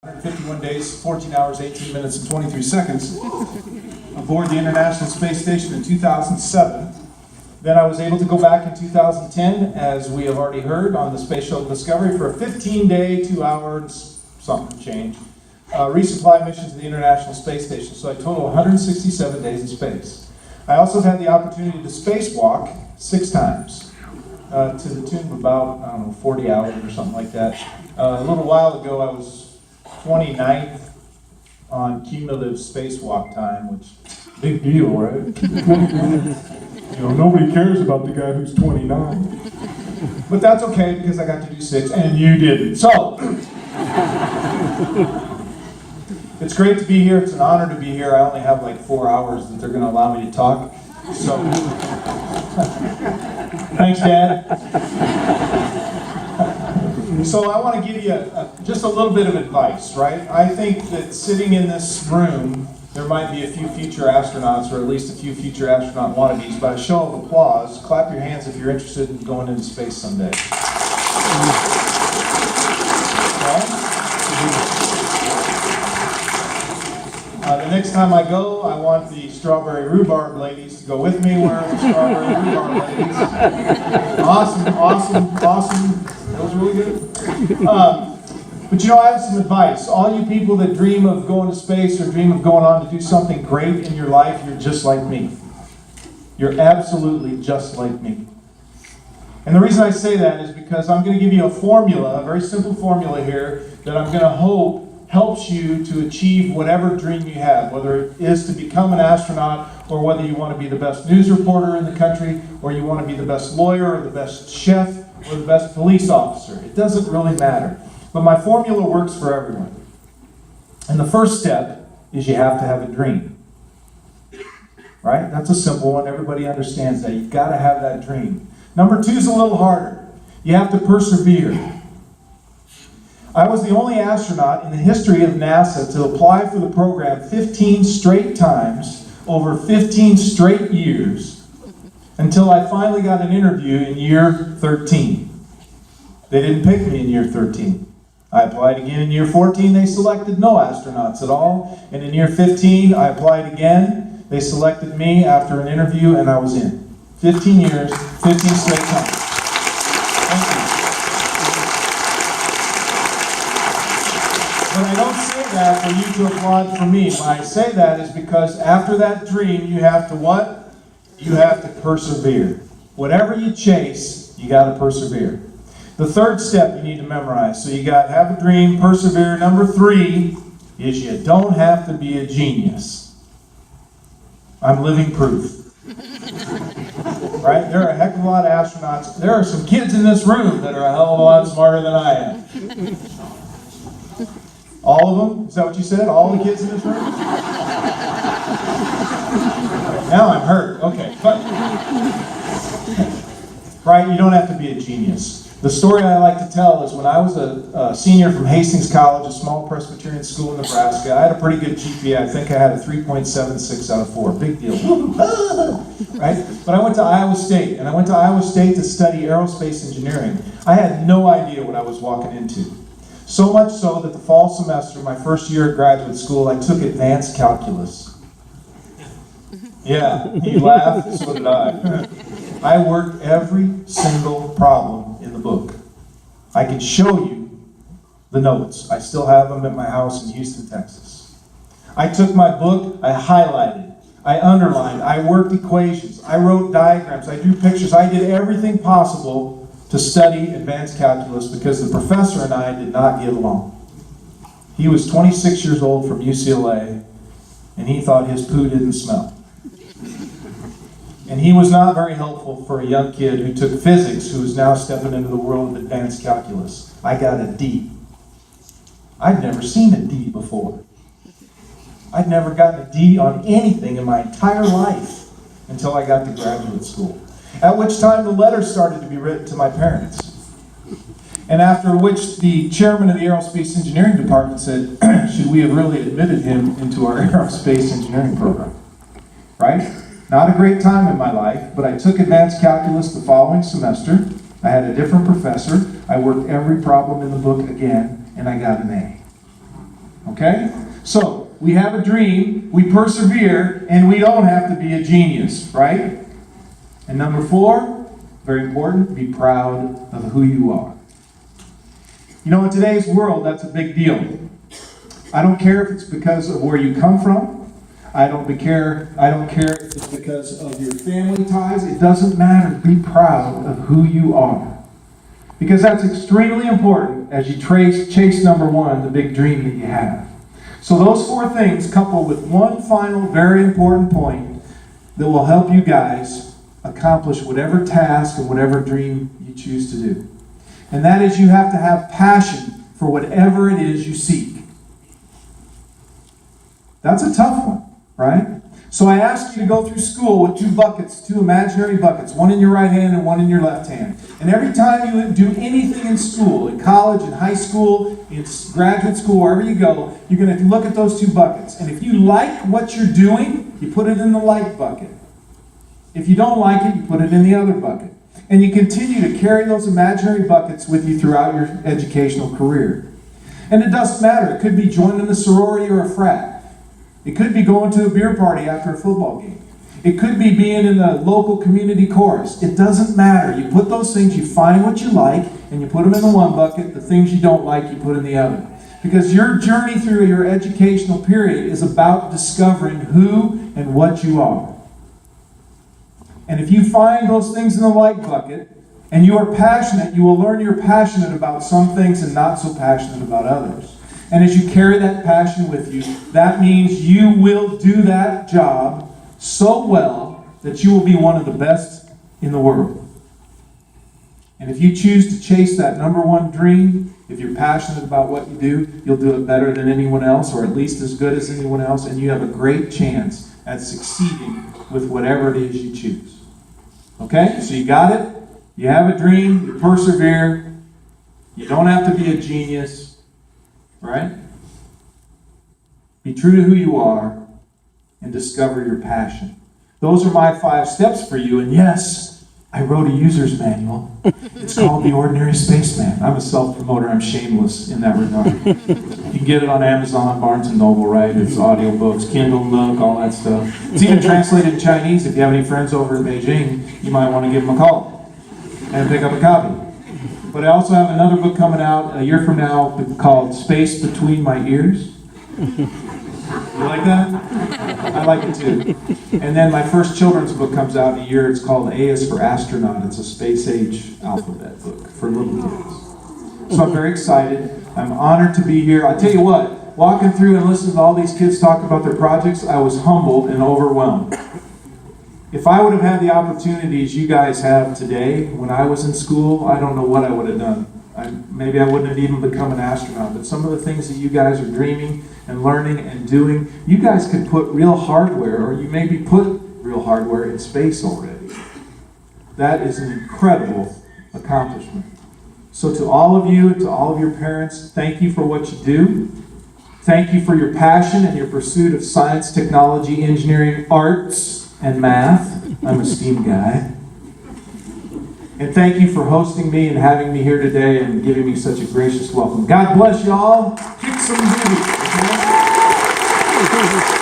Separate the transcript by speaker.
Speaker 1: 151 days, 14 hours, 18 minutes, and 23 seconds aboard the International Space Station in 2007. Then I was able to go back in 2010, as we have already heard, on the Space Shuttle Discovery for a 15-day, 2 hours, something change, resupply mission to the International Space Station. So I total 167 days in space. I also had the opportunity to spacewalk 6 times, to the tune of about, 40 hours or something like that. A little while ago, I was 29th on cumulative spacewalk time, which big deal, right? Nobody cares about the guy who's 29. But that's okay, because I got to do 6, and you didn't. So, it's great to be here. It's an honor to be here. I only have like 4 hours that they're going to allow me to talk. So, thanks, Dad. So I want to give you just a little bit of advice, right? I think that sitting in this room, there might be a few future astronauts, or at least a few future astronaut wannabes. By a show of applause, clap your hands if you're interested in going into space someday. The next time I go, I want the strawberry rhubarb ladies to go with me. Where are the strawberry rhubarb ladies? Awesome. That was really good. But I have some advice. All you people that dream of going to space or dream of going on to do something great in your life, you're just like me. You're absolutely just like me. And the reason I say that is because I'm going to give you a formula, a very simple formula here, that I'm going to hope helps you to achieve whatever dream you have, whether it is to become an astronaut, or whether you want to be the best news reporter in the country, or you want to be the best lawyer, or the best chef, or the best police officer. It doesn't really matter. But my formula works for everyone. And the first step is you have to have a dream. Right? That's a simple one. Everybody understands that. You've got to have that dream. Number 2 is a little harder. You have to persevere. I was the only astronaut in the history of NASA to apply for the program 15 straight times over 15 straight years until I finally got an interview in year 13. They didn't pick me in year 13. I applied again in year 14. They selected no astronauts at all. And in year 15, I applied again. They selected me after an interview, and I was in. 15 years, 15 straight times. Thank you. But I don't say that for you to applaud for me. When I say that is because after that dream, you have to what? You have to persevere. Whatever you chase, you got to persevere. The third step you need to memorize. So you got to have a dream, persevere. Number 3 is you don't have to be a genius. I'm living proof. Right? There are a heck of a lot of astronauts. There are some kids in this room that are a hell of a lot smarter than I am. All of them? Is that what you said? All the kids in this room? Now I'm hurt. Okay. But, right? You don't have to be a genius. The story I like to tell is when I was a senior from Hastings College, a small Presbyterian school in Nebraska, I had a pretty good GPA. I think I had a 3.76 out of 4. Big deal. Right? But I went to Iowa State, and I went to Iowa State to study aerospace engineering. I had no idea what I was walking into. So much so that the fall semester, my first year at graduate school, I took advanced calculus. Yeah, you laughed, so did I. I worked every single problem in the book. I can show you the notes. I still have them at my house in Houston, Texas. I took my book, I highlighted, I underlined, I worked equations, I wrote diagrams, I drew pictures, I did everything possible to study advanced calculus because the professor and I did not get along. He was 26 years old from UCLA, and he thought his poo didn't smell. And he was not very helpful for a young kid who took physics, who is now stepping into the world of advanced calculus. I got a D. I'd never seen a D before. I'd never gotten a D on anything in my entire life until I got to graduate school. At which time the letters started to be written to my parents. And after which the chairman of the aerospace engineering department said, should we have really admitted him into our aerospace engineering program? Right? Not a great time in my life, but I took advanced calculus the following semester. I had a different professor. I worked every problem in the book again, and I got an A. Okay? So, we have a dream, we persevere, and we don't have to be a genius, right? And number 4, very important, be proud of who you are. You know, in today's world, that's a big deal. I don't care if it's because of where you come from. I don't care if it's because of your family ties. It doesn't matter. Be proud of who you are. Because that's extremely important as you chase number 1, the big dream that you have. So those 4 things, coupled with one final very important point that will help you guys accomplish whatever task and whatever dream you choose to do. And that is, you have to have passion for whatever it is you seek. That's a tough one, right? So I ask you to go through school with 2 buckets, 2 imaginary buckets, one in your right hand and one in your left hand. And every time you do anything in school, in college, in high school, in graduate school, wherever you go, you're going to look at those 2 buckets. And if you like what you're doing, you put it in the like bucket. If you don't like it, you put it in the other bucket. And you continue to carry those imaginary buckets with you throughout your educational career. And it doesn't matter. It could be joining a sorority or a frat. It could be going to a beer party after a football game. It could be being in the local community chorus. It doesn't matter. You put those things, you find what you like, and you put them in the one bucket. The things you don't like, you put in the other. Because your journey through your educational period is about discovering who and what you are. And if you find those things in the like bucket, and you are passionate, you will learn you're passionate about some things and not so passionate about others. And as you carry that passion with you, that means you will do that job so well that you will be one of the best in the world. And if you choose to chase that number 1 dream, if you're passionate about what you do, you'll do it better than anyone else, or at least as good as anyone else, and you have a great chance at succeeding with whatever it is you choose. Okay? So you got it. You have a dream. You persevere. You don't have to be a genius. Right? Be true to who you are and discover your passion. Those are my 5 steps for you. And yes, I wrote a user's manual. It's called The Ordinary Spaceman. I'm a self-promoter. I'm shameless in that regard. You can get it on Amazon, Barnes & Noble, right? It's audiobooks, Kindle, Nook, all that stuff. It's even translated in Chinese. If you have any friends over in Beijing, you might want to give them a call and pick up a copy. But I also have another book coming out a year from now called Space Between My Ears. You like that? I like it too. And then my first children's book comes out in a year. It's called A is for Astronaut. It's a space age alphabet book for little kids. So I'm very excited. I'm honored to be here. I tell you what, walking through and listening to all these kids talk about their projects, I was humbled and overwhelmed. If I would have had the opportunities you guys have today when I was in school, I don't know what I would have done. Maybe I wouldn't have even become an astronaut. But some of the things that you guys are dreaming and learning and doing, you guys could put real hardware, or you maybe put real hardware in space already. That is an incredible accomplishment. So to all of you, to all of your parents, thank you for what you do. Thank you for your passion and your pursuit of science, technology, engineering, arts, and math. I'm a STEAM guy. And thank you for hosting me and having me here today and giving me such a gracious welcome. God bless you all. Kick some booty. Okay?